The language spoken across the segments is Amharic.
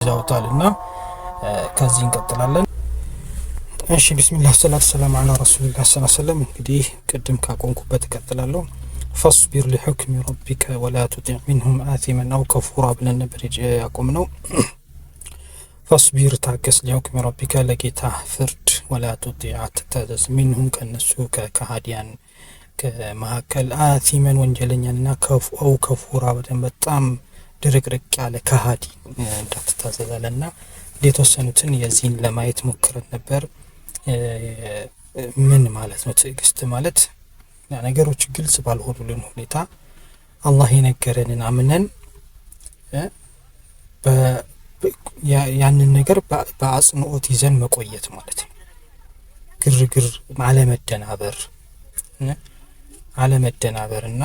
ይዛውታልና ከዚህ እንቀጥላለን። እሺ ቢስሚላህ ሰላቱ ሰላም ዐላ ረሱሊላህ ሰለላሁ ዐለይሂ ወሰለም። እንግዲህ ቅድም ካቆምኩበት እቀጥላለሁ። ፈስቢር ሊሁክሚ ረቢከ ወላ ቱጢዕ ሚንሁም አቲመን አው ከፉራ ብለን ነበር ያቆምነው። ፈስቢር ታገስ፣ ሊሁክሚ ረቢከ ለጌታ ፍርድ፣ ወላ ቱጢዕ አትታዘዝ፣ ሚንሁም ከነሱ ከካሃዲያን ከመካከል አቲመን ወንጀለኛና አው ከፉራ በጣም ድርቅርቅ ያለ ከሃዲ እንዳትታዘዛለና የተወሰኑትን የዚህን ለማየት ሞክረን ነበር። ምን ማለት ነው ትዕግስት ማለት? ነገሮች ግልጽ ባልሆኑልን ሁኔታ አላህ የነገረንን አምነን ያንን ነገር በአጽንኦት ይዘን መቆየት ማለት ነው። ግርግር አለመደናበርና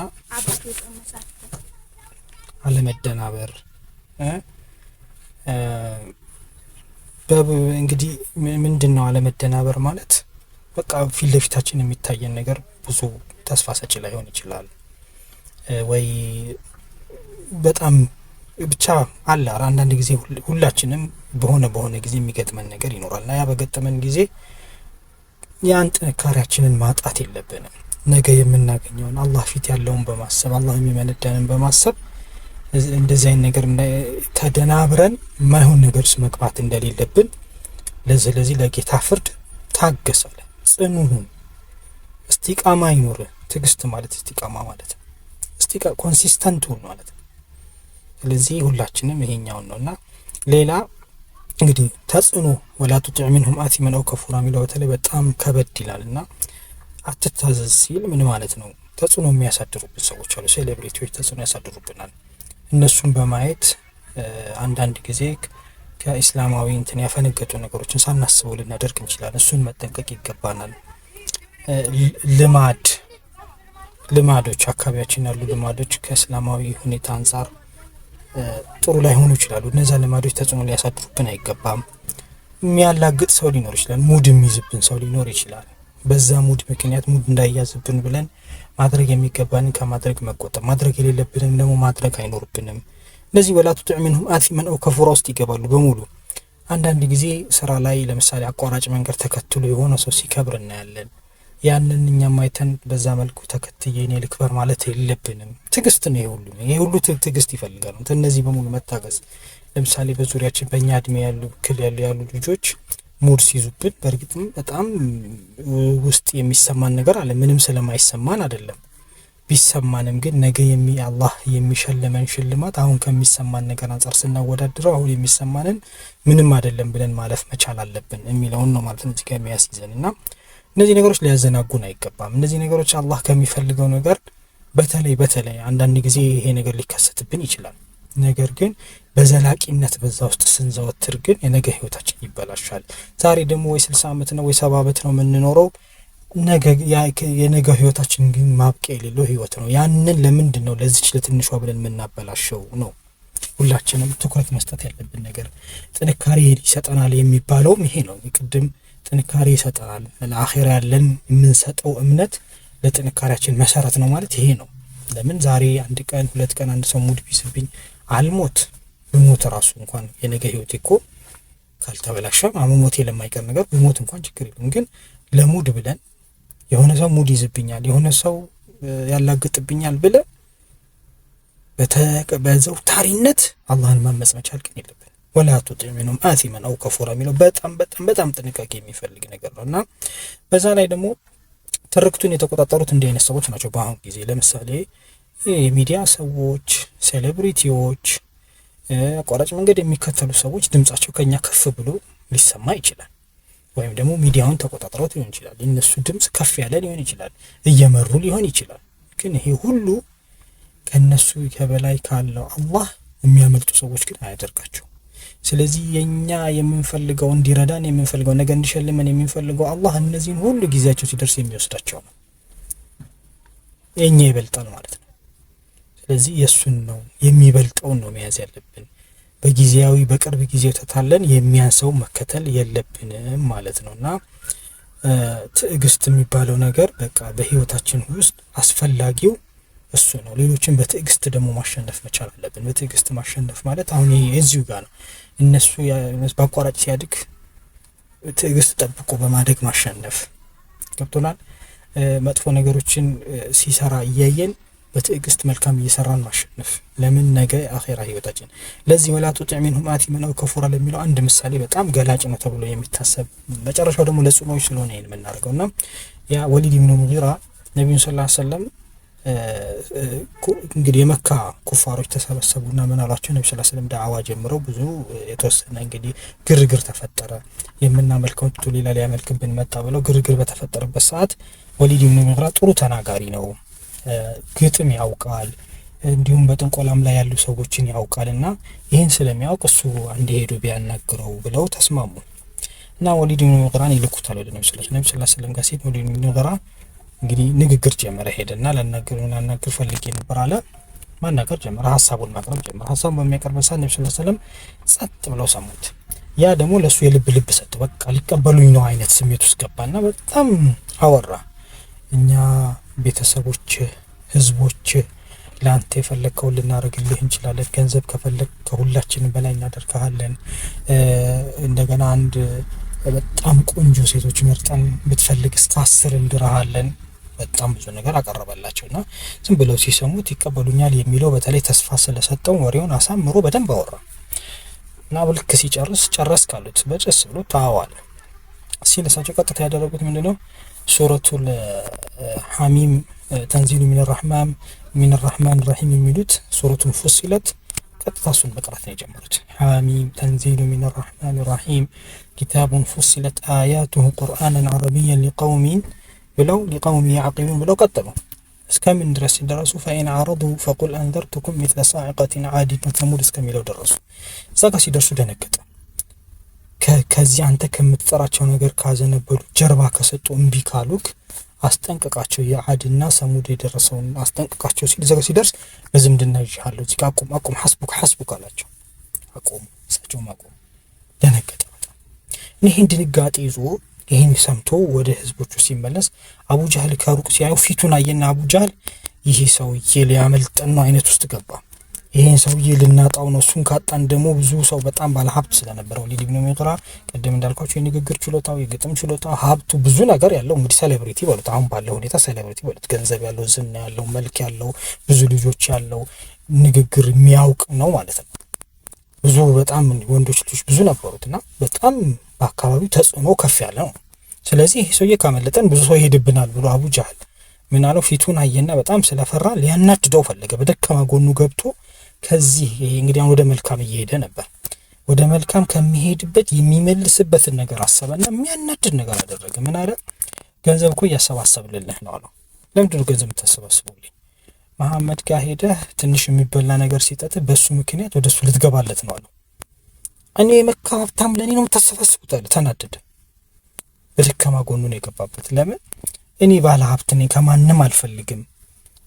አለመደናበር እንግዲህ ምንድነው አለመደናበር ማለት? በቃ ፊት ለፊታችን የሚታየን ነገር ብዙ ተስፋ ሰጪ ላይሆን ይችላል ወይ በጣም ብቻ አለ። አንዳንድ ጊዜ ሁላችንም በሆነ ጊዜ የሚገጥመን ነገር ይኖራልና ያ በገጠመን ጊዜ ያን ጥንካሬያችንን ማጣት የለብንም። ነገ የምናገኘውን አላህ ፊት ያለውን በማሰብ አላህ የሚመነዳንን በማሰብ እንደዚህ አይነት ነገር ተደናብረን ማይሆን ነገር ውስጥ መግባት እንደሌለብን ለዚህ ለጌታ ፍርድ ታገሳለ፣ ጽኑሁን፣ እስቲቃማ ይኖር። ትዕግስት ማለት እስቲቃማ ማለት ነው። ኮንሲስተንት ሁን ማለት ነው። ስለዚህ ሁላችንም ይሄኛውን ነውና ሌላ እንግዲህ ተጽዕኖ ወላ ቱጢዕ ሚንሁም አቲመን አው ከፉራ የሚለው በተለይ በጣም ከበድ ይላልና አትታዘዝ ሲል ምን ማለት ነው? ተጽዕኖ የሚያሳድሩብን ሰዎች አሉ። ሴሌብሪቲዎች ተጽዕኖ ያሳድሩብናል። እነሱን በማየት አንዳንድ ጊዜ ከእስላማዊ እንትን ያፈነገጡ ነገሮችን ሳናስበው ልናደርግ እንችላለን። እሱን መጠንቀቅ ይገባናል። ልማዶች አካባቢያችን ያሉ ልማዶች ከእስላማዊ ሁኔታ አንጻር ጥሩ ላይሆኑ ይችላሉ። እነዛ ልማዶች ተጽዕኖ ሊያሳድሩብን አይገባም። የሚያላግጥ ሰው ሊኖር ይችላል። ሙድ የሚይዝብን ሰው ሊኖር ይችላል። በዛ ሙድ ምክንያት ሙድ እንዳይያዝብን ብለን ማድረግ የሚገባንን ከማድረግ መቆጠብ፣ ማድረግ የሌለብንም ደግሞ ማድረግ አይኖርብንም። እነዚህ ወላ ቱጢዕ ሚንሁም አቲመን አው ከፉራ ውስጥ ይገባሉ በሙሉ። አንዳንድ ጊዜ ስራ ላይ ለምሳሌ አቋራጭ መንገድ ተከትሎ የሆነ ሰው ሲከብር እናያለን። ያንን እኛም አይተን በዛ መልኩ ተከትዬ እኔ ልክበር ማለት የለብንም። ትዕግስት ነው ይሄ ሁሉ ትዕግስት ይፈልጋል። እነዚህ በሙሉ መታገስ። ለምሳሌ በዙሪያችን በእኛ እድሜ ያሉ ልጆች ሙድ ሲይዙብን በእርግጥም በጣም ውስጥ የሚሰማን ነገር አለ። ምንም ስለማይሰማን አይደለም፣ ቢሰማንም ግን ነገ አላህ የሚሸልመን ሽልማት አሁን ከሚሰማን ነገር አንጻር ስናወዳድረው አሁን የሚሰማንን ምንም አይደለም ብለን ማለፍ መቻል አለብን የሚለውን ነው ማለት ነው እዚህ ጋር የሚያስይዘንና እነዚህ ነገሮች ሊያዘናጉን አይገባም። እነዚህ ነገሮች አላህ ከሚፈልገው ነገር በተለይ አንዳንድ ጊዜ ይሄ ነገር ሊከሰትብን ይችላል። ነገር ግን በዘላቂነት በዛ ውስጥ ስንዘወትር ግን የነገ ህይወታችን ይበላሻል። ዛሬ ደግሞ ወይ 60 ዓመት ነው ወይ 70 ዓመት ነው የምንኖረው። የነገ ህይወታችን ግን ማብቂያ የሌለው ህይወት ነው። ያንን ለምንድን ነው ለዚች ለትንሿ ብለን የምናበላሸው ነው? ሁላችንም ትኩረት መስጠት ያለብን ነገር ጥንካሬ ይሰጠናል የሚባለውም ይሄ ነው። ቅድም ጥንካሬ ይሰጠናል። ለአኺራ ያለን የምንሰጠው እምነት ለጥንካሬያችን መሰረት ነው ማለት ይሄ ነው። ለምን ዛሬ አንድ ቀን ሁለት ቀን አንድ ሰው ሙድ ቢስብኝ አልሞት ብሞት ራሱ እንኳን የነገ ህይወቴ እኮ ካልተበላሸ ማሞቴ ለማይቀር ነገር ብሞት እንኳን ችግር የለም። ግን ለሙድ ብለን የሆነ ሰው ሙድ ይዝብኛል የሆነ ሰው ያላግጥብኛል ብለ በዘውታሪነት አላህን ማመጽ መቻል ግን የለብን። ወላ ቱጢዕ ሚንሁም አቲመን አው ከፉራ የሚለው በጣም ጥንቃቄ የሚፈልግ ነገር ነውና በዛ ላይ ደግሞ ትርክቱን የተቆጣጠሩት እንዲህ አይነት ሰዎች ናቸው በአሁን ጊዜ። ለምሳሌ የሚዲያ ሰዎች፣ ሴሌብሪቲዎች፣ አቋራጭ መንገድ የሚከተሉ ሰዎች ድምጻቸው ከኛ ከፍ ብሎ ሊሰማ ይችላል። ወይም ደግሞ ሚዲያውን ተቆጣጥረውት ሊሆን ይችላል። የነሱ ድምጽ ከፍ ያለ ሊሆን ይችላል፣ እየመሩ ሊሆን ይችላል። ግን ይሄ ሁሉ ከነሱ ከበላይ ካለው አላህ የሚያመልጡ ሰዎች ግን አያደርጋቸው። ስለዚህ የኛ የምንፈልገው እንዲረዳን የምንፈልገው ነገር እንዲሸልመን የምንፈልገው አላህ እነዚህን ሁሉ ጊዜያቸው ሲደርስ የሚወስዳቸው ነው። የኛ ይበልጣል ማለት ነው። ስለዚህ የሱን ነው የሚበልጠውን ነው መያዝ ያለብን። በጊዜያዊ በቅርብ ጊዜው ተታለን የሚያንሰው መከተል የለብንም ማለት ነውና ትዕግስት የሚባለው ነገር በቃ በህይወታችን ውስጥ አስፈላጊው እሱ ነው። ሌሎችን በትዕግስት ደግሞ ማሸነፍ መቻል አለብን። በትዕግስት ማሸነፍ ማለት አሁን እዚሁ ጋር ነው። እነሱ በአቋራጭ ሲያድግ ትዕግስት ጠብቆ በማደግ ማሸነፍ ገብቶናል። መጥፎ ነገሮችን ሲሰራ እያየን በትዕግስት መልካም እየሰራን ማሸነፍ። ለምን ነገ አኺራ ህይወታችን። ለዚህ ወላ ቱጢዕ ሚንሁም አቲመን አው ከፉራ ለሚለው አንድ ምሳሌ በጣም ገላጭ ነው ተብሎ የሚታሰብ መጨረሻው ደግሞ ለጽኖች ስለሆነ ይሄን የምናደርገውና ያ ወሊድ ኢብኑ ሙጊራ ነብዩ ሰለላሁ ዐለይሂ ወሰለም እንግዲህ የመካ ኩፋሮች ተሰበሰቡና ምን አሏቸው? ነብዩ ሰለላሁ ዐለይሂ ወሰለም ዳዕዋ ጀምረው ብዙ የተወሰነ እንግዲህ ግርግር ተፈጠረ። የምናመልከው ሌላ ሊያመልክብን መጣ ብለው ግርግር በተፈጠረበት ሰዓት ወሊድ ኢብኑ ሙጊራ ጥሩ ተናጋሪ ነው፣ ግጥም ያውቃል፣ እንዲሁም በጥንቆላም ላይ ያሉ ሰዎችን ያውቃልና ይህን ስለሚያውቅ እሱ አንድ ሄዶ ቢያናግረው ብለው ተስማሙ። እና ወሊድ ኢብኑ ሙጊራን ይልኩታል ወደ ነብዩ ሰለላሁ ዐለይሂ ወሰለም ጋር። ሲሄድ ወሊድ ኢብኑ ሙጊራ እንግዲህ ንግግር ጀመረ። ሄደና ላናግር ፈልጌ ነበር አለ። ማናገር ጀመረ፣ ሀሳቡን ማቅረብ ጀመረ። ሀሳቡን በሚያቀርብ ሰዓት ነብዩ ሰለላሁ ዐለይሂ ወሰለም ጸጥ ብለው ሰሙት። ያ ደግሞ ለሱ የልብ ሰጠው። በቃ ሊቀበሉኝ ነው አይነት ስሜት ውስጥ ገባና በጣም አወራ። እኛ ቤተሰቦች፣ ህዝቦች ለአንተ የፈለግከውን ልናደርግልህ እንችላለን። ገንዘብ ከፈለግ ከሁላችንም በላይ እናደርግሃለን። እንደገና አንድ በጣም ቆንጆ ሴቶች መርጠን ብትፈልግ እስከ 10 እንድራሃለን። በጣም ብዙ ነገር አቀረበላቸውና ዝም ብለው ሲሰሙት ይቀበሉኛል የሚለው በተለይ ተስፋ ስለሰጠው ወሬውን አሳምሮ በደንብ አወራ እና ልክ ሲጨርስ ካሉት በጨስ ብሎ ታዋለ ሲለሳቸው ቀጥታ ያደረጉት ምንድነው? ሱረቱል ሐሚም ተንዚሉ ሚን الرحمن الرحيم የሚሉት ሱረቱን ፉሲለት ቀጥታ እሱን መቅራት ነው የጀመሩት። ሐሚም ተንዚሉ ሚን الرحمن الرحيم ኪታቡን ፉሲለት አያቱሁ ቁርአናን አረቢያን ሊቀውሚ ያዕቂሉን ብለው ቀጠሉ። እስከምን ድረስ ሲደረሱ ፈኢን አረዱ ፈቁል አንዘርቱኩም ሚስለ ሳዒቀቲን ዓዲን ተሙድ እስከሚለው ደረሱ። እዛ ጋር ሲደርሱ ደነገጠ። ከዚህ አንተ ከምትጠራቸው ነገር ካዘነበሉ ጀርባ ከሰጡ እምቢ ካሉክ አስጠንቅቃቸው፣ የዓድና ሰሙድ የደረሰውን አስጠንቅቃቸው ሲል ዘጋ ሲደርስ በዝምድና ይሻሉ እዚህ ጋር አቁም ሐስቡክ አላቸው። አቁም እሳቸውም አቁም። ደነገጠ በጣም። ይህን ድንጋጤ ይዞ ይህን ሰምቶ ወደ ህዝቦቹ ሲመለስ አቡ ጀህል ከሩቅ ሲያዩ ፊቱን አየና አቡ ጀህል ይሄ ሰውዬ ሊያመልጠን ነው አይነት ውስጥ ገባ። ይሄን ሰውዬ ልናጣው ነው። እሱን ካጣን ደግሞ ብዙ ሰው በጣም ባለ ሀብት ስለነበረው ወሊድ ኢብኑ ሙጊራ ቀደም እንዳልኳቸው የንግግር ችሎታው፣ የግጥም ችሎታው፣ ሀብቱ ብዙ ነገር ያለው እንግዲህ ሴሌብሪቲ በሉት። አሁን ባለው ሁኔታ ሴሌብሪቲ በሉት። ገንዘብ ያለው፣ ዝና ያለው፣ መልክ ያለው፣ ብዙ ልጆች ያለው፣ ንግግር የሚያውቅ ነው ማለት ነው። ብዙ በጣም ወንዶች ልጆች ብዙ ነበሩትና በጣም በአካባቢው ተጽዕኖ ከፍ ያለ ነው። ስለዚህ ይሄ ሰውዬ ካመለጠን ብዙ ሰው ይሄድብናል ብሎ አቡ ጀህል ምን አለው? ፊቱን አየና በጣም ስለፈራ ሊያናድደው ፈለገ። በደካማ ጎኑ ገብቶ ከዚህ ይሄ እንግዲህ ወደ መልካም እየሄደ ነበር። ወደ መልካም ከሚሄድበት የሚመልስበትን ነገር አሰበና የሚያናድድ ነገር አደረገ። ምን አለ? ገንዘብ እኮ እያሰባሰብልልህ ነው አለው። ለምንድን ነው ገንዘብ የምታሰባስቡልኝ? መሐመድ ጋር ሄደህ ትንሽ የሚበላ ነገር ሲጠጥ በሱ ምክንያት ወደሱ ልትገባለት ነው አለው። እኔ የመካ ሀብታም ለኔ ነው የምታሰባስቡት አለ። ተናደደ። በደካማ ጎኑ ነው የገባበት። ለምን? እኔ ባለ ሀብት ነኝ፣ ከማንም አልፈልግም፣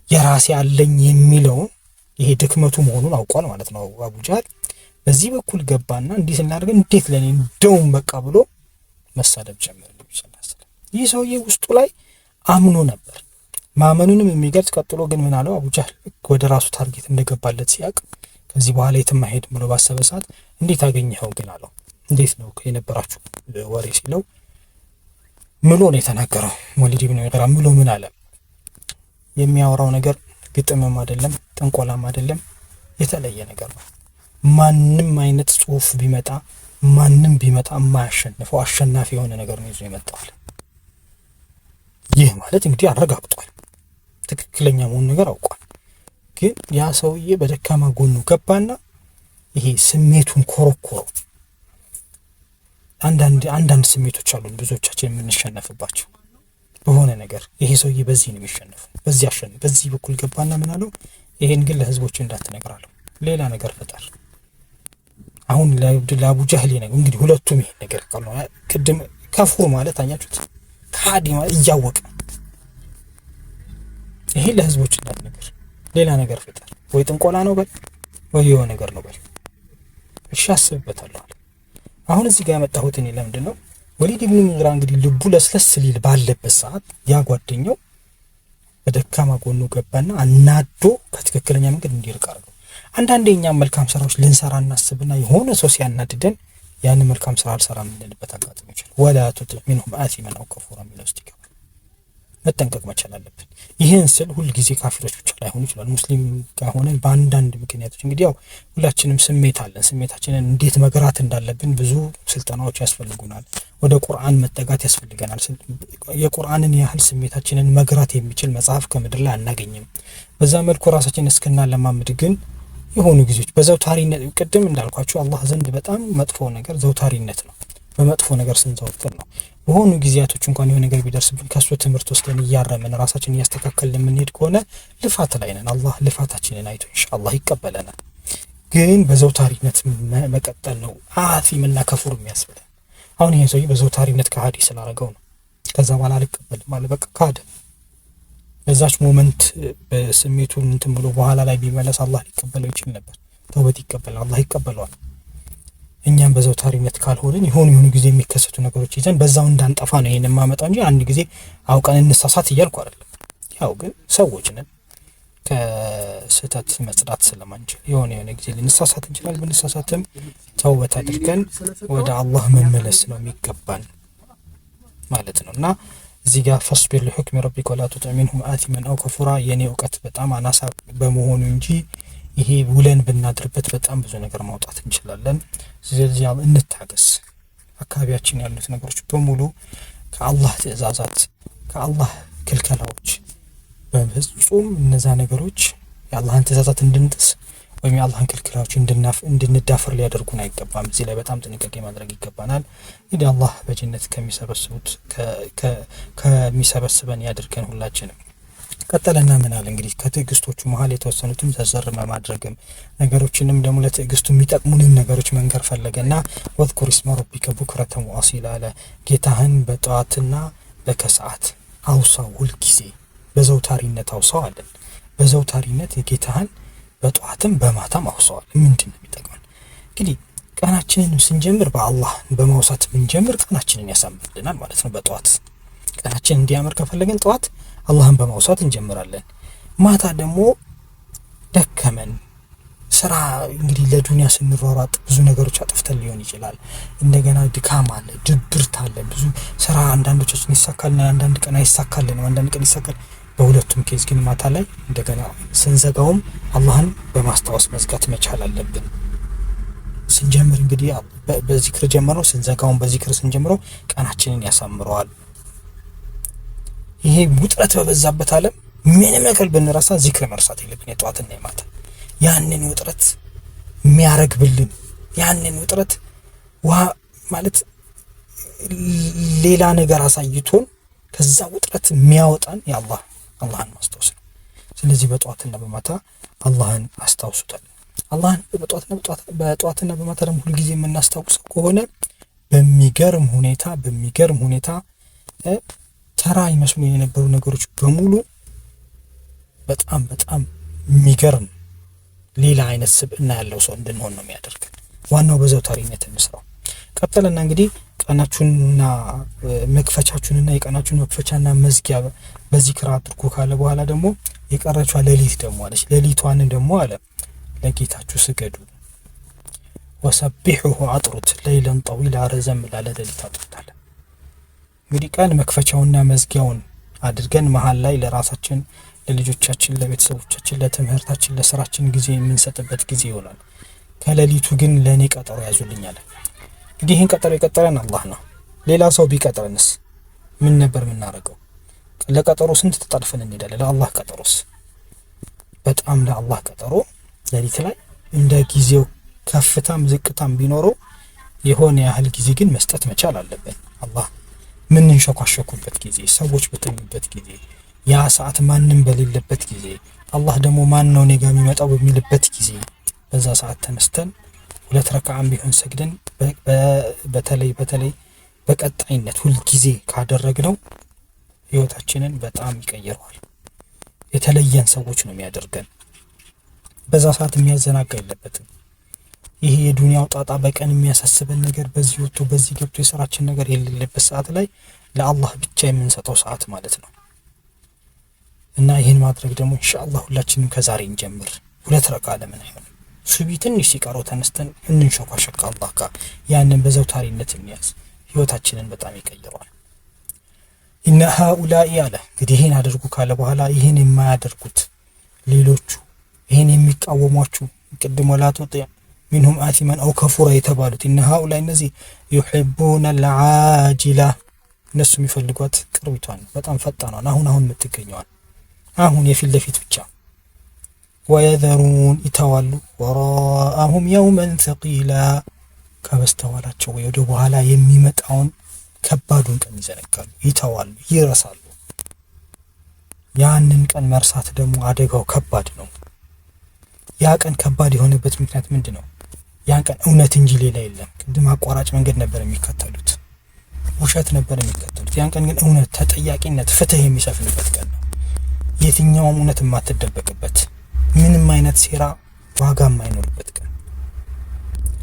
የራሴ አለኝ የሚለውን ይሄ ድክመቱ መሆኑን አውቋል ማለት ነው አቡ ጀህል። በዚህ በኩል ገባና እንዲህ ስናደርግ እንዴት ለኔ እንደውም በቃ ብሎ መሳደብ ጀመረ። ይህ ሰውዬ ውስጡ ላይ አምኖ ነበር። ማመኑንም የሚገልጽ ቀጥሎ ግን ምን አለው? አቡ ጀህል ወደ ራሱ ታርጌት እንደገባለት ሲያውቅ ከዚህ በኋላ የትም አይሄድም ብሎ ባሰበ ሰዓት እንዴት አገኘኸው ግን አለው። እንዴት ነው የነበራችሁ ወሬ ሲለው ምሎ ነው የተናገረው። ወሊድ ኢብኑ ሙጊራ ምሎ ምን አለ? የሚያወራው ነገር ግጥምም አይደለም ጥንቆላም አይደለም፣ የተለየ ነገር ነው። ማንም አይነት ጽሁፍ ቢመጣ ማንም ቢመጣ የማያሸንፈው አሸናፊ የሆነ ነገር ነው ይዞ የመጣው። ይህ ማለት እንግዲህ አረጋግጧል፣ ትክክለኛ መሆኑ ነገር አውቋል። ግን ያ ሰውዬ በደካማ ጎኑ ገባና ይሄ ስሜቱን ኮረኮረው። አንዳንድ ስሜቶች አሉ ብዙዎቻችን የምንሸነፍባቸው በሆነ ነገር። ይሄ ሰውዬ በዚህ ነው የሚሸነፈው፣ በዚህ በኩል ገባና ምን አለው? ይሄን ግን ለህዝቦች እንዳትነግራለሁ፣ ሌላ ነገር ፈጠር። አሁን ለአቡ ጀህል ነው እንግዲህ ሁለቱም ይሄን ነገር ቀለው ቅድም ከፍሩ ማለት አኛችሁት ካዲ ማለት እያወቀ ይሄ ለህዝቦች እንዳትነግር፣ ሌላ ነገር ፈጠር፣ ወይ ጥንቆላ ነው በል ወይ የሆነ ነገር ነው በል፣ እሺ አስብበታለሁ አለ። አሁን እዚህ ጋር ያመጣሁት እኔ ለምንድን ነው ወሊድ ኢብኑ ሙጊራ እንግዲህ ልቡ ለስለስ ሊል ባለበት ሰዓት ያ ጓደኛው በደካማ ጎኑ ገባና አናዶ ከትክክለኛ መንገድ እንዲርቅ አድርገው። አንዳንዴ እኛም መልካም ስራዎች ልንሰራ እናስብና የሆነ ሰው ሲያናድደን ያን መልካም ስራ አልሰራም እንልበት አጋጣሚ ይችላል። ወላ ቱጢዕ ሚንሁም አሲመን አው ከፉራ የሚለው ውስጥ ይገባል። መጠንቀቅ መቻል አለብን። ይህን ስል ሁልጊዜ ካፊሮች ብቻ ላይሆኑ ይችላል። ሙስሊም ጋር ሆነን በአንዳንድ ምክንያቶች እንግዲህ ያው ሁላችንም ስሜት አለን። ስሜታችንን እንዴት መግራት እንዳለብን ብዙ ስልጠናዎች ያስፈልጉናል። ወደ ቁርአን መጠጋት ያስፈልገናል። የቁርአንን ያህል ስሜታችንን መግራት የሚችል መጽሐፍ ከምድር ላይ አናገኝም። በዛ መልኩ ራሳችንን እስክናለማምድ ግን የሆኑ ጊዜዎች በዘውታሪነት ቅድም እንዳልኳችሁ አላህ ዘንድ በጣም መጥፎ ነገር ዘውታሪነት ነው። በመጥፎ ነገር ስንዘወትር ነው። በሆኑ ጊዜያቶች እንኳን የሆነ ነገር ቢደርስብን ከሱ ትምህርት ወስደን እያረምን ራሳችንን እያስተካከልን የምንሄድ ከሆነ ልፋት ላይ ነን። አላህ ልፋታችንን አይቶ ኢንሻአላህ ይቀበለናል። ግን በዘውታሪነት መቀጠል ነው አሲምና ከፉር የሚያስብለን። አሁን ይሄ ሰውዬ በዘውታሪነት ከሃዲ ስላደረገው ነው ከዛ በኋላ አልቀበልም ማለት በቃ ካደ። በዛች ሞመንት በስሜቱን እንትን ብሎ በኋላ ላይ ቢመለስ አላህ ሊቀበለው ይችል ነበር። ተውበት ይቀበላል፣ አላህ ይቀበለዋል። እኛም በዘውታሪነት ካልሆንን የሆኑ ጊዜ የሚከሰቱ ነገሮች ይዘን በዛው እንዳንጠፋ ነው ይሄን ማመጣው እንጂ አንድ ጊዜ አውቀን እንሳሳት እያልኩ አይደለም። ያው ግን ሰዎች ነን፣ ከስህተት መጽዳት ስለማንችል የሆነ ጊዜ ልንሳሳት እንችላለን። ብንሳሳትም ተውበት አድርገን ወደ አላህ መመለስ ነው የሚገባን ማለት ነው። እና እዚህ ጋር ፈስቢር ለሁክም ረቢከ ወላ ቱጢዕ ሚንሁም አሲመን አው ከፉራ የኔ እውቀት በጣም አናሳ በመሆኑ እንጂ ይሄ ውለን ብናድርበት በጣም ብዙ ነገር ማውጣት እንችላለን። ስለዚህ እንታገስ። አካባቢያችን ያሉት ነገሮች በሙሉ ከአላህ ትእዛዛት ከአላህ ክልከላዎች በፍጹም እነዛ ነገሮች የአላህን ትእዛዛት እንድንጥስ ወይም የአላህን ክልከላዎች እንድንዳፈር ሊያደርጉን አይገባም። እዚህ ላይ በጣም ጥንቃቄ ማድረግ ይገባናል። እንግዲህ አላህ በጀነት ከሚሰበስበን ያድርገን ሁላችንም። ቀጠለና ምን አለ እንግዲህ ከትዕግስቶቹ መሀል የተወሰኑትን ዘርዘር ማድረግም ነገሮችንም ደግሞ ለትዕግስቱ የሚጠቅሙንን ነገሮች መንገር ፈለገና ወዝኩር እስመ ረቢከ ቡክረተን ወአሲላ አለ። ጌታህን በጠዋትና በከሰዓት አውሳው፣ ሁልጊዜ በዘውታሪነት አውሳው አለን። በዘውታሪነት የጌታህን በጠዋትም በማታም አውሳዋል። ምንድን ነው የሚጠቅመን? እንግዲህ ቀናችንን ስንጀምር በአላህ በማውሳት ብንጀምር ቀናችንን ያሳምርልናል ማለት ነው። በጠዋት ቀናችን እንዲያምር ከፈለገን ጠዋት አላህን በማውሳት እንጀምራለን። ማታ ደግሞ ደከመን ስራ እንግዲህ ለዱንያ ስንሯሯጥ ብዙ ነገሮች አጥፍተን ሊሆን ይችላል። እንደገና ድካም አለ፣ ድብርት አለ፣ ብዙ ስራ አንዳንዶቻችን ይሳካልና አንዳንድ ቀን አይሳካልንም፣ አንዳንድ ቀን ይሳካል። በሁለቱም ኬዝ ግን ማታ ላይ እንደገና ስንዘጋውም አላህን በማስታወስ መዝጋት መቻል አለብን። ስንጀምር እንግዲህ በዚክር ጀምረው ስንዘጋውም በዚክር ስንጀምረው ቀናችንን ያሳምረዋል። ይሄ ውጥረት በበዛበት ዓለም ምንም ነገር ብንረሳ ዚክር መርሳት የለብን። የጧትና የማታ ያንን ውጥረት የሚያረግብልን ያንን ውጥረት ውሃ ማለት ሌላ ነገር አሳይቶን ከዛ ውጥረት የሚያወጣን አላህን ማስታወስ ነው። ስለዚህ በጧትና በማታ አላህን አስታውሱታል። አላህን በጧትና በማታ ደግሞ ሁሉ ጊዜ የምናስታውሰው ከሆነ በሚገርም ሁኔታ ተራ ይመስሉ የነበሩ ነገሮች በሙሉ በጣም የሚገርም ሌላ አይነት ስብዕና ያለው ሰው እንድንሆን ነው የሚያደርገን። ዋናው በዘውታሪነት እንስራው። ቀጠለና እንግዲህ ቀናችሁንና መክፈቻችሁንና የቀናችሁን መክፈቻና መዝጊያ በዚክር አድርጉ ካለ በኋላ ደግሞ የቀረችዋ ሌሊት ደግሞ አለች። ሌሊቷን ደግሞ አለ ለጌታችሁ ስገዱ፣ ወሰቢሑሁ አጥሩት፣ ለይለን ጠዊላ ረዘም ላለ ሌሊት አጥሩታል። እንግዲህ ቀን መክፈቻውና መዝጊያውን አድርገን መሀል ላይ ለራሳችን፣ ለልጆቻችን፣ ለቤተሰቦቻችን፣ ለትምህርታችን፣ ለስራችን ጊዜ የምንሰጥበት ጊዜ ይሆናል። ከሌሊቱ ግን ለእኔ ቀጠሮ ያዙልኛል። እንግዲህ ይህን ቀጠሮ የቀጠረን አላህ ነው። ሌላ ሰው ቢቀጥረንስ ምን ነበር የምናደርገው? ለቀጠሮ ስንት ተጣድፈን እንሄዳለን። ለአላህ ቀጠሮስ በጣም ለአላህ ቀጠሮ ሌሊት ላይ እንደ ጊዜው ከፍታም ዝቅታም ቢኖረው የሆነ ያህል ጊዜ ግን መስጠት መቻል አለብን። አላህ ምንንሸኳሸኩበት ጊዜ፣ ሰዎች በተኙበት ጊዜ፣ ያ ሰዓት ማንም በሌለበት ጊዜ፣ አላህ ደግሞ ማን ነው እኔ ጋር የሚመጣው በሚልበት ጊዜ በዛ ሰዓት ተነስተን 2 ረካዓም ቢሆን ሰግደን በተለይ በቀጣይነት ሁል ጊዜ ካደረግነው ህይወታችንን በጣም ይቀይረዋል። የተለየን ሰዎች ነው የሚያደርገን። በዛ ሰዓት የሚያዘናጋ የለበትም። ይሄ የዱንያው ጣጣ በቀን የሚያሳስበን ነገር በዚህ ወጥቶ በዚህ ገብቶ የሰራችን ነገር የሌለበት ሰዓት ላይ ለአላህ ብቻ የምንሰጠው ሰዓት ማለት ነው። እና ይህን ማድረግ ደግሞ ኢንሻአላህ ሁላችንም ከዛሬ እንጀምር። 2 ረካዓ ለምን አይሆንም? ሱቢ ትንሽ ሲቀረው ተነስተን እንንሸኳሸክ አላህ ጋር ያንን በዘውታሪነት እንያዝ። ህይወታችንን በጣም ይቀይረዋል። ኢነ ሃኡላኢ አለ እንግዲህ ይሄን አድርጉ ካለ በኋላ ይሄን የማያደርጉት ሌሎቹ ይሄን የሚቃወሟችሁ ቅድም ወላ ተጢዕ ሚንሁም አቲመን አው ከፉራ የተባሉት ኢነ ሃኡላኢ እነዚህ ዩሂቡነ አልዓጂላ እነሱ የሚፈልጓት ቅርቢቷን በጣም ፈጣኗን አሁን የምትገኘዋል አሁን የፊት ለፊት ብቻ ወየዘሩን ይተዋሉ ወራአሁም የውመን ሰቂላ ከበስተኋላቸው ወደ በኋላ የሚመጣውን ከባዱን ቀን ይዘነጋሉ፣ ይተዋሉ፣ ይረሳሉ። ያንን ቀን መርሳት ደግሞ አደጋው ከባድ ነው። ያ ቀን ከባድ የሆነበት ምክንያት ምንድነው? ያን ቀን እውነት እንጂ ሌላ የለም። ቅድም አቋራጭ መንገድ ነበር የሚከተሉት፣ ውሸት ነበር የሚከተሉት። ያን ቀን ግን እውነት፣ ተጠያቂነት፣ ፍትህ የሚሰፍንበት ቀን ነው። የትኛውም እውነት የማትደበቅበት፣ ምንም አይነት ሴራ ዋጋ የማይኖርበት ቀን።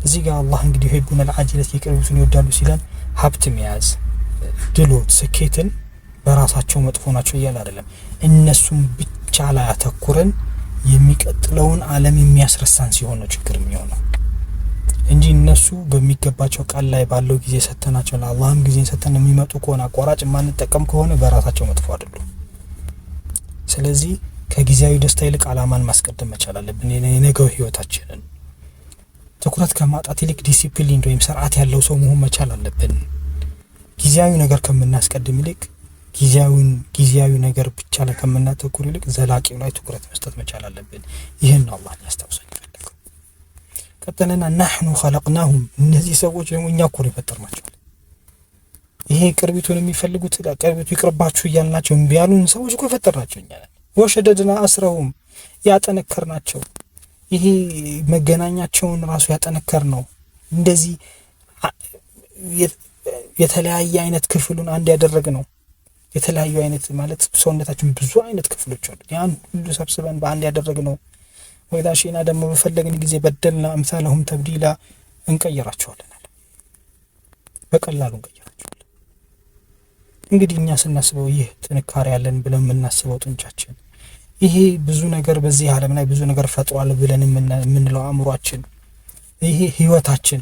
እዚህ ጋር አላህ እንግዲህ ይሁቡን አልዓጅለት የቅርቡትን ይወዳሉ ሲለን ሀብት መያዝ፣ ድሎት፣ ስኬትን በራሳቸው መጥፎ ናቸው እያለ አይደለም። እነሱም ብቻ ላይ አተኩረን የሚቀጥለውን ዓለም የሚያስረሳን ሲሆን ነው ችግር የሚሆነው እንጂ እነሱ በሚገባቸው ቃል ላይ ባለው ጊዜ ሰተናቸው ለአላህም ጊዜ ሰተን የሚመጡ ከሆነ አቋራጭ ማንጠቀም ከሆነ በራሳቸው መጥፎ አይደሉም። ስለዚህ ከጊዜያዊ ደስታ ይልቅ ዓላማን ማስቀደም መቻል አለብን። የነገው ህይወታችንን ትኩረት ከማጣት ይልቅ ዲሲፕሊን ወይም ስርዓት ያለው ሰው መሆን መቻል አለብን። ጊዜያዊ ነገር ከምናስቀድም ይልቅ ጊዜያዊ ነገር ብቻ ላይ ከምናተኩር ይልቅ ዘላቂው ላይ ትኩረት መስጠት መቻል አለብን። ይሄን አላህ ያስታውሰን ይፈልጋል። ቀጥለና نحن خلقناهم እነዚህ ሰዎች ደግሞ እኛ እኮ የፈጠርናቸው። ይሄ ቅርቢቱን የሚፈልጉት ቅርቢቱ ይቅርባችሁ እያልናቸው እምቢ ያሉን ሰዎች እኮ የፈጠርናቸው እኛ ነን። ወሸደድና አስረውም ያጠነከርናቸው ይሄ መገናኛቸውን ራሱ ያጠነከር ነው። እንደዚህ የተለያየ አይነት ክፍሉን አንድ ያደረግ ነው። የተለያዩ አይነት ማለት ሰውነታችን ብዙ አይነት ክፍሎች አሉ። ያን ሁሉ ሰብስበን በአንድ ያደረግ ነው። ወይዳ ሺና ደግሞ በፈለግን ጊዜ በደልና አምሳለሁም ተብዲላ እንቀይራቸዋለን። በቀላሉ እንቀይራቸዋለን። እንግዲህ እኛ ስናስበው ይህ ጥንካሬ ያለን ብለን የምናስበው ጡንቻችን ይሄ ብዙ ነገር በዚህ ዓለም ላይ ብዙ ነገር ፈጥሯል ብለን የምንለው አእምሯችን ይሄ ህይወታችን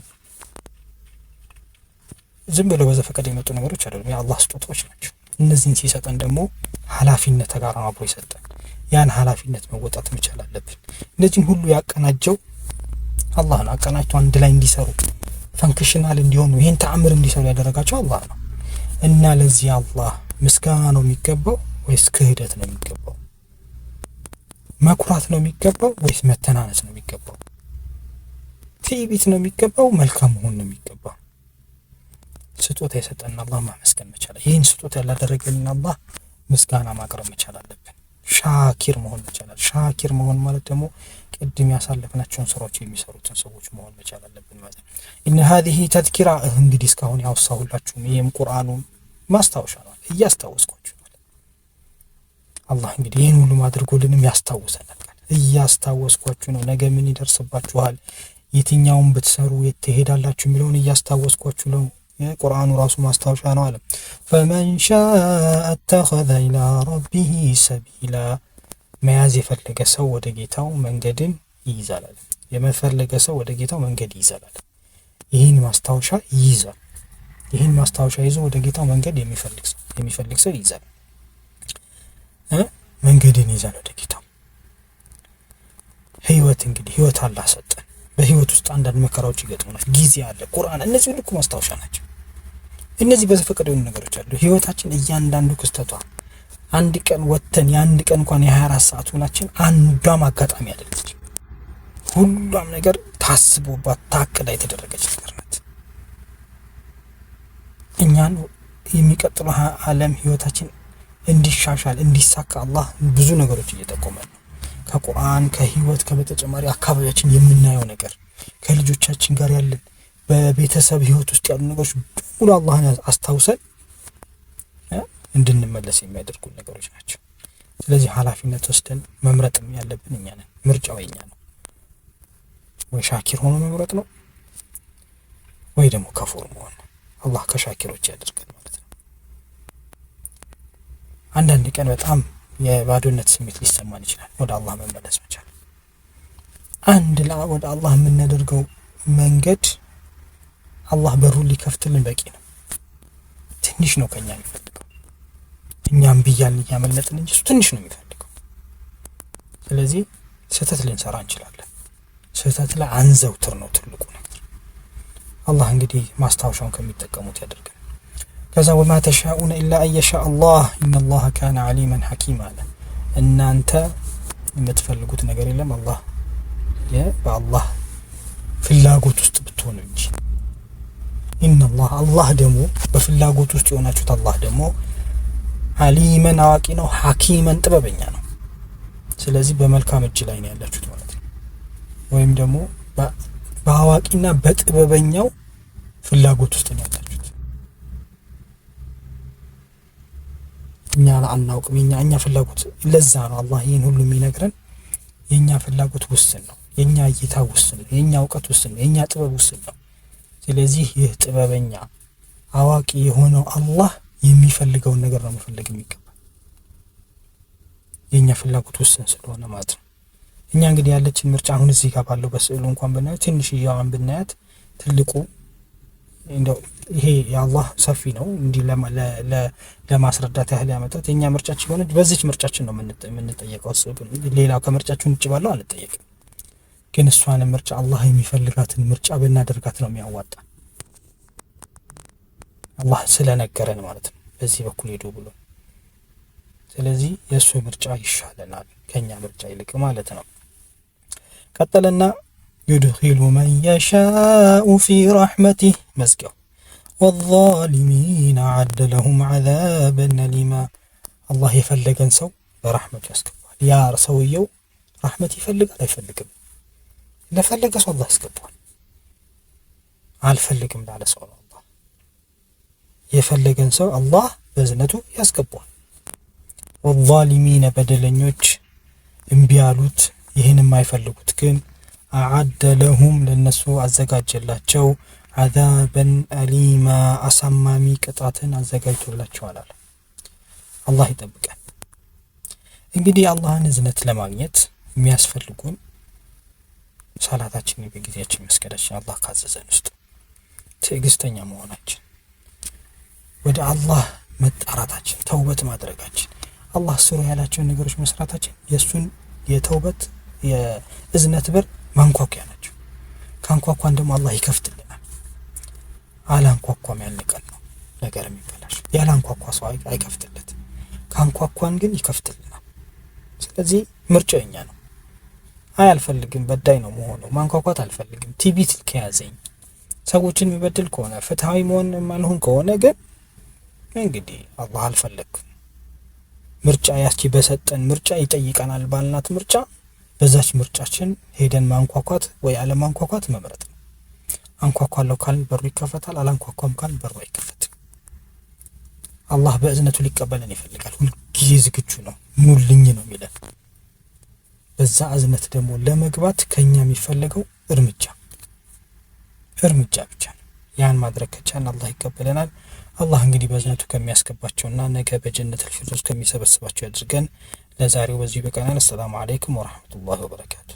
ዝም ብለው በዘፈቀደ የመጡ ነገሮች አይደሉም። የአላህ ስጦታዎች ናቸው። እነዚህን ሲሰጠን ደግሞ ኃላፊነት ጋር አብሮ ይሰጠን። ያን ኃላፊነት መወጣት መቻል አለብን። እነዚህን ሁሉ ያቀናጀው አላህ ነው። አቀናጅቶ አንድ ላይ እንዲሰሩ ፈንክሽናል እንዲሆኑ ይሄን ተአምር እንዲሰሩ ያደረጋቸው አላህ ነው። እና ለዚህ አላህ ምስጋና ነው የሚገባው ወይስ ክህደት ነው የሚገባው? መኩራት ነው የሚገባው ወይስ መተናነስ ነው የሚገባው? ትዕቢት ነው የሚገባው? መልካም መሆን ነው የሚገባው? ስጦታ የሰጠን አላህ ማመስገን መቻል። ይሄን ስጦታ ያላደረገልን አላህ ምስጋና ማቅረብ መቻል አለብን። ሻኪር መሆን መቻል። ሻኪር መሆን ማለት ደግሞ ቅድም ያሳለፍናቸውን ስራዎች የሚሰሩትን ሰዎች መሆን መቻል አለብን ማለት ነው። إن هذه تذكرة እንግዲህ እስካሁን ያወሳሁላችሁ ይሄም ቁርአኑ ማስታወሻ ነው። እያስታወስኳችሁ ነው። አላህ እንግዲህ ይሄን ሁሉ ማድረጉልንም ያስታውሰናል። እያስታወስኳችሁ ነው። ነገ ምን ይደርስባችኋል፣ የትኛውን ብትሰሩ የት ትሄዳላችሁ የሚለውን እያስታወስኳችሁ ነው። የቁርአኑ ራሱ ማስታወሻ ነው አለ። فمن شاء اتخذ الى ربه سبيلا መያዝ የፈለገ ሰው ወደ ጌታው መንገድን ይይዛል። የመፈለገ ሰው ወደ ጌታው መንገድ ይይዛል። ይሄን ማስታወሻ ይይዛል። ይሄን ማስታወሻ ይዞ ወደ ጌታው መንገድ የሚፈልግ ሰው ይይዛል። መንገድን ይዛል ወደ ጌታው። ህይወት እንግዲህ ህይወት አላህ ሰጠን። በህይወት ውስጥ አንዳንድ መከራዎች ይገጥሙናል። ጊዜ አለ፣ ቁርአን፣ እነዚህ ሁሉ ማስታወሻ ናቸው። እነዚህ በዘፈቀደ የሆኑ ነገሮች አሉ። ህይወታችን እያንዳንዱ ክስተቷ አንድ ቀን ወተን የአንድ ቀን እንኳን የ24 ሰዓት ሆናችን አንዷም አጋጣሚ አይደለች። ሁሉም ነገር ታስቦባት ታቅዳ የተደረገች ነገር ናት። እኛን የሚቀጥለው ዓለም ህይወታችን እንዲሻሻል እንዲሳካ አላህ ብዙ ነገሮች እየጠቆመ ነው። ከቁርአን ከህይወት ከበተጨማሪ አካባቢያችን የምናየው ነገር ከልጆቻችን ጋር ያለን በቤተሰብ ህይወት ውስጥ ያሉ ነገሮች ሁሉ አላህን አስታውሰን እንድንመለስ የሚያደርጉ ነገሮች ናቸው። ስለዚህ ኃላፊነት ወስደን መምረጥም ያለብን እኛ ነን። ምርጫው የኛ ነው። ወይ ሻኪር ሆኖ መምረጥ ነው ወይ ደግሞ ከፉር መሆን ነው። አላህ ከሻኪሮች ያደርገን ማለት ነው። አንዳንድ ቀን በጣም የባዶነት ስሜት ሊሰማን ይችላል። ወደ አላህ መመለስ መቻል አንድ ወደ አላህ የምናደርገው መንገድ አላህ በሩን ሊከፍትልን በቂ ነው። ትንሽ ነው ከኛ የሚፈልገው። እኛም ብያልን እያመለጥን እንጂ እሱ ትንሽ ነው የሚፈልገው። ስለዚህ ስህተት ልንሰራ እንችላለን። ስህተት ላይ አንዘውትር ነው ትልቁ ነገር። አላህ እንግዲህ ማስታወሻውን ከሚጠቀሙት ያደርገን። ከዛ ወማ ተሻኡነ ኢላ አየሻ አላህ ኢነላህ ካነ ዓሊመን ሐኪማ አለ። እናንተ የምትፈልጉት ነገር የለም አላህ በአላህ ፍላጎት ውስጥ ብትሆኑ እንጂ። ኢነላህ አላህ ደግሞ በፍላጎት ውስጥ የሆናችሁት አላህ ደግሞ ዓሊመን አዋቂ ነው፣ ሐኪመን ጥበበኛ ነው። ስለዚህ በመልካም እጅ ላይ ነው ያላችሁት ማለት ነው። ወይም ደግሞ በአዋቂና በጥበበኛው ፍላጎት ውስጥ ነው ያላችሁት። እኛ አናውቅም። እኛ ፍላጎት ለዛ ነው አላህ ይህን ሁሉ የሚነግረን። የኛ ፍላጎት ውስን ነው፣ የኛ እይታ ውስን ነው፣ የኛ እውቀት ውስን ነው፣ የኛ ጥበብ ውስን ነው። ስለዚህ ይህ ጥበበኛ አዋቂ የሆነው አላህ የሚፈልገውን ነገር ነው መፈለግ የሚገባ፣ የኛ ፍላጎት ውስን ስለሆነ ማለት ነው። እኛ እንግዲህ ያለችን ምርጫ አሁን እዚህ ጋር ባለው በስዕሉ እንኳን ብናየው ትንሽዬዋን ብናያት ትልቁ እንደው ይሄ የአላህ ሰፊ ነው እንዲህ ለማስረዳት ያህል ያመጣት። የኛ ምርጫችን ሆነ በዚች ምርጫችን ነው የምንጠየቀው። ሌላው ከምርጫችን ውጭ ባለው አንጠየቅም። ግን እሷን ምርጫ አላህ የሚፈልጋትን ምርጫ ብናደርጋት ነው የሚያዋጣ። አላህ ስለነገረን ማለት ነው በዚህ በኩል ሄዱ ብሎ። ስለዚህ የእሱ ምርጫ ይሻለናል ከኛ ምርጫ ይልቅ ማለት ነው። ቀጠለና يدخل من يشاء في رحمته مزقው والظالمين عد لهم عذابا أليما الله يفلقن ሰው በረህመቱ ያስገባል። ያ ሰውየው ረህመት ይፈልጋል አይፈልግም? ለፈለገ ሰው አላህ ያስገባል። አልፈልግም ላለ ሰው ነው አላህ የፈለገን ሰው አላህ በዝነቱ ያስገባል። والظالمين በደለኞች እምቢ ያሉት ይህን የማይፈልጉት ግን አዓደ ለሁም ለነሱ አዘጋጀላቸው አዛበን አሊማ አሳማሚ ቅጣትን አዘጋጅቶላቸዋል አለ። አላህ ይጠብቀን። እንግዲህ አላህን እዝነት ለማግኘት የሚያስፈልጉን ሰላታችንን በጊዜያችን መስገዳችን፣ አላህ ካዘዘን ውስጥ ትዕግስተኛ መሆናችን፣ ወደ አላህ መጣራታችን፣ ተውበት ማድረጋችን፣ አላህ ስሩ ያላቸውን ነገሮች መስራታችን የእሱን የተውበት የእዝነት በር ማንኳኳያ ናቸው። ካንኳኳን ደግሞ አላህ ይከፍትልናል። አላንኳኳም ያልንቀል ነው ነገር የሚበላሽ። ያላንኳኳ ሰው አይከፍትለት፣ ካንኳኳን ግን ይከፍትልናል። ስለዚህ ምርጫው የኛ ነው። አልፈልግም በዳይ ነው መሆኑ፣ ማንኳኳት አልፈልግም። ቲቢት ከያዘኝ ሰዎችን የሚበድል ከሆነ ፍትሃዊ መሆን ማልሆን ከሆነ ግን እንግዲህ አላህ አልፈለግም። ምርጫ ያቺ በሰጠን ምርጫ ይጠይቀናል ባልናት ምርጫ በዛች ምርጫችን ሄደን ማንኳኳት ወይ አለማንኳኳት መምረጥ ነው። አንኳኳለሁ ካልን በሩ ይከፈታል፣ አላንኳኳም ካልን በሩ አይከፈትም። አላህ በእዝነቱ ሊቀበለን ይፈልጋል። ሁልጊዜ ዝግጁ ነው፣ ኑልኝ ነው የሚለን። በዛ እዝነት ደግሞ ለመግባት ከኛ የሚፈልገው እርምጃ ብቻ ነው። ያን ማድረግ ከቻልን አላህ ይቀበለናል። አላህ እንግዲህ በእዝነቱ ከሚያስገባቸውና ነገ በጀነቱል ፊርደውስ ከሚሰበስባቸው ያድርገን። ለዛሬው በዚህ በቃናል። አሰላሙ አለይኩም ወራህመቱላሂ ወበረካቱ።